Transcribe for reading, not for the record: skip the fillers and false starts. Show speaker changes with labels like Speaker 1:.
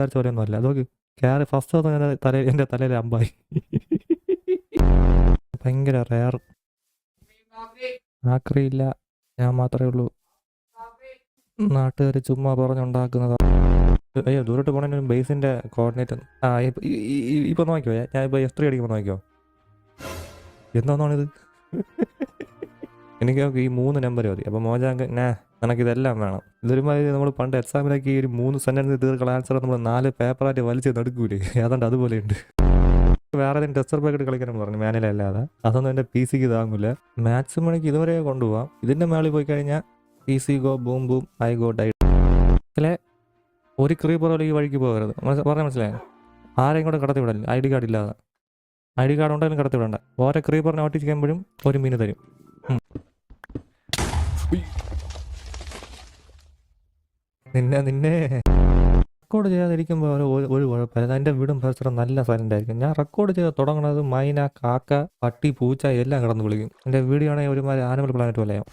Speaker 1: വിചാരിച്ച പോലെയൊന്നും അല്ല. അതൊക്കെ കയറി ഫസ്റ്റ് എൻ്റെ തലയിൽ അമ്പായി. ഭയങ്കര റെയർ. ആക്രിയില്ല, ഞാൻ മാത്രമേ ഉള്ളൂ. നാട്ടുകാർ ചുമ്മാ പറഞ്ഞുണ്ടാക്കുന്നതാ. അയ്യോ, ദൂരോട്ട് പോകണ ബേസിന്റെ കോർഡിനേറ്റ്. ഇപ്പൊ നോക്കിയോ, ഞാൻ ഇപ്പൊ F3 അടിക്കുമ്പോൾ നോക്കിയോ എന്താണെന്നാണിത്. എനിക്ക് ഈ 3 നമ്പർ മതി. അപ്പൊ മോജാങ്ക് നിനക്കിതെല്ലാം വേണം. ഇതൊരുമാതിരി നമ്മൾ പണ്ട് എക്സാമിനൊക്കെ ഈ ഒരു 3 സെന്റൻസ് തീർക്കുള്ള ആൻസർ നമ്മൾ 4 പേപ്പറായിട്ട് വലിച്ച് നടക്കൂലേ, അതുകൊണ്ട് അതുപോലെ ഉണ്ട്. വേറെ ഏതെങ്കിലും ടെസ്റ്റർ പാക്കറ്റ് കളിക്കണം പറഞ്ഞു മാനുവലല്ലാതെ. അതൊന്നും എൻ്റെ PC ക്ക് താങ്ങൂല. മാത്സ് മണിക്ക് ഇതുവരെ കൊണ്ടുപോകാം. ഇതിന്റെ മേളിൽ പോയി കഴിഞ്ഞാൽ PC go boom boom I go die. അല്ലെ ഒരു ക്രീപ്പർ പോലെ ഈ വഴിക്ക് പോകരുത്. പറഞ്ഞാൽ മനസ്സിലായോ? ആരെയും കൂടെ കടത്തി വിടല്ല ID കാർഡ് ഇല്ലാതെ. ID കാർഡ് ഉണ്ടെങ്കിലും കടത്തി വിടണ്ട. ഓരോ ക്രീപ്പർ നോട്ടീസ് ചെയ്യുമ്പോഴും 1 മീന് തരും. നിന്നെ റെക്കോർഡ് ചെയ്യാതിരിക്കുമ്പോൾ ഒരു കുഴപ്പമില്ല. എൻ്റെ വീടും പരിസരം നല്ല സൈലൻ്റ് ആയിരിക്കും. ഞാൻ റെക്കോർഡ് ചെയ്ത് തുടങ്ങുന്നത് മൈന, കാക്ക, പട്ടി, പൂച്ച എല്ലാം കിടന്ന് വിളിക്കും. എൻ്റെ വീഡിയോ ആണെങ്കിൽ ഒരുമാതിരി ആനിമൽ പ്ലാനറ്റ് പോലെയാവും.